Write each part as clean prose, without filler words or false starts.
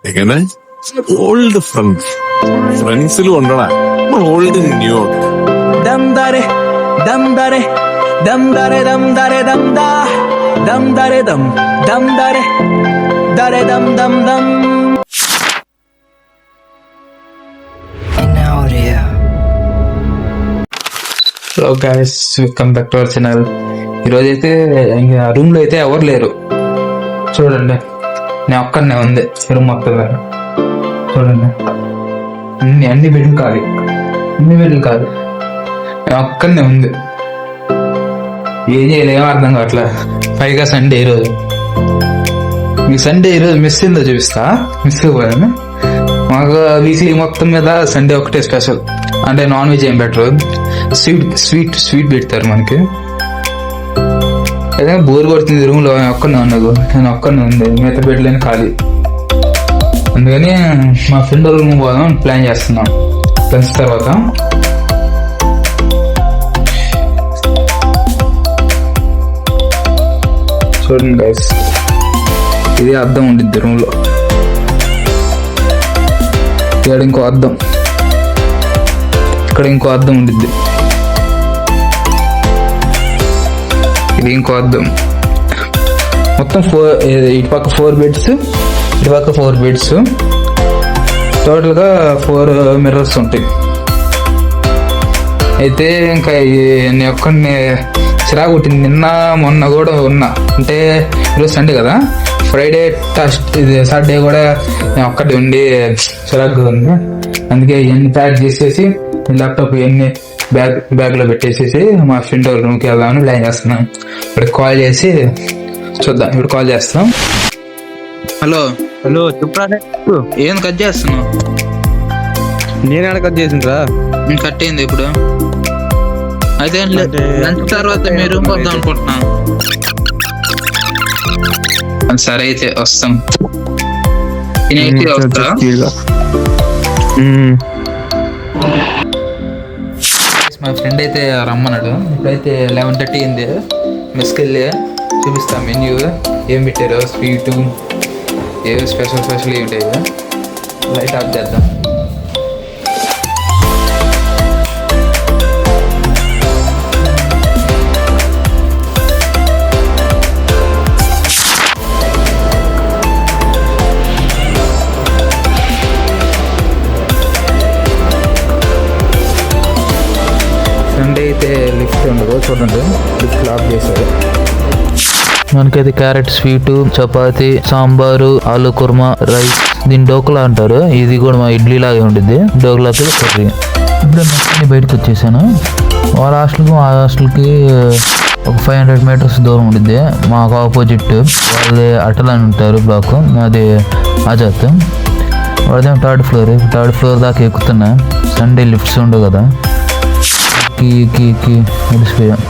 എങ്ങനെ ഓൾഡ് ഫ്രണ്ട്സിലും ഉണ്ടടാ ഓൾഡ് ന്യൂ ദം ദരെ ദം ദരെ ദം ദരെ ദം ദരെ ദം ദാ ദം ദരെ ദം ദരെ ദരെ ദം ദം ദം. Hello guys, welcome back to our channel. ఈరోజు అయితే ఇంకా రూమ్ లో అయితే ఎవరు లేరు. చూడండి, నేను ఒక్కడనే ఉంది రూమ్ మొత్తం. చూడండి, అన్ని బెడ్లు కాదు, నేను ఒక్కడనే ఉంది. ఏం చేయలేమో అర్థం కావట్లే. పైగా సండే ఈరోజు. మీ సండే ఈరోజు మిస్ అయిందో చూపిస్తా. మిస్ అయిపోయాను. మాకు వీక్లీ మొత్తం మీద సండే ఒకటే స్పెషల్. అంటే నాన్ వెజ్ ఏం పెట్టరు, స్వీట్ పెడతారు మనకి. అదే బోర్ కొడుతుంది రూమ్ లో. నేను ఒక్కనే ఉంది, మిగతా బెడ్లని ఖాళీ. అందుకని మా ఫ్రెండ్ రూమ్ పోదాం ప్లాన్ చేస్తున్నాం. ఫ్రెండ్స్ తర్వాత చూడండి గైస్, ఇది అద్దం ఉండిద్ది రూమ్ లో. ఇక్కడ ఇంకో అద్దం, ఇక్కడ ఇంకో అద్దం ఉండిద్ది, ఇది ఇంకో అద్దం. మొత్తం ఇటు పక్క 4 బెడ్స్, ఇటు పక్క 4 బెడ్స్. టోటల్ గా 4 మిర్రర్స్ ఉంటాయి. అయితే ఇంకా నేను ఒక్కడిని చిరాకు పుట్టింది. నిన్న మొన్న కూడా ఉన్నా, అంటే ఈరోజు సండే కదా, ఫ్రైడే ఇది సాటర్డే కూడా నేను ఒక్కటి ఉండి చిరాకుగా ఉంది. అందుకే ఇవన్నీ ప్యాక్ చేసేసి ల్యాప్టాప్ ఇవన్నీ బ్యాగ్ లో పెట్టేసేసి మా ఫ్రెండ్ రూమ్కి వెళ్దామని ప్లాన్ చేస్తున్నాం. ఇప్పుడు కాల్ చేసి చూద్దాం. ఇప్పుడు కాల్ చేస్తాం. హలో హలో, చెప్పరా. ఏం కట్ చేస్తున్నావు? నేను కట్ చేసిండ్రా. కట్ అయింది ఇప్పుడు. అయితే లంచ్ తర్వాత మీ రూమ్కి వద్దాం అనుకుంటున్నాను. సరే అయితే వస్తాం. మా ఫ్రెండ్ అయితే రమ్మన్నాడు. ఇప్పుడైతే 11:30 అయింది. మెస్కి వెళ్ళి చూపిస్తాం మెన్యూ ఏం పెట్టారు. స్వీటు ఏవో స్పెషల్ ఏమి ఉంటాయి. లైట్ ఆఫ్ చేద్దాం. సండే అయితే లిఫ్ట్ ఉండదు. చూడండి, లిఫ్ట్ లాక్ చేశారు. మనకైతే క్యారెట్ స్వీటు, చపాతి, సాంబారు, ఆలు కుర్మా, రైస్. దీన్ని డోక్లా అంటారు. ఇది కూడా మా ఇడ్లీ లాగే ఉంటుంది. డోక్లాకి కర్రీ. ఇప్పుడు నేను బయటకు వచ్చేసాను. వాళ్ళ హాస్టల్కి మా హాస్టల్కి ఒక 500 మీటర్స్ దూరం ఉండిద్ది. మాకు ఆపోజిట్ వాళ్ళది అటల్ అని ఉంటారు బ్లాక్, అది ఆజాత్. వాళ్ళదేమో 3rd ఫ్లోర్ దాకా ఎక్కుతున్నా. సండే లిఫ్ట్స్ ఉండవు కదా. వెళ్ళిపోయాం.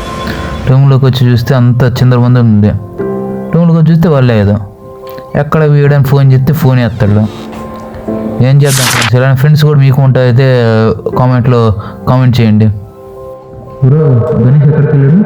రూమ్లోకి వచ్చి చూస్తే అంత చిందరబంద ఉంది. రూమ్లోకి వచ్చి చూస్తే వాళ్ళే ఏదో ఎక్కడ వీడని ఫోన్ చేస్తే ఫోన్ ఎత్తాడు. ఏం చేద్దాం ఫ్రెండ్స్? ఇలాంటి ఫ్రెండ్స్ కూడా మీకు ఉంటాయి. అయితే కామెంట్ చేయండి. బ్రో, గణేష్ ఎక్కడికి వెళ్ళాడు?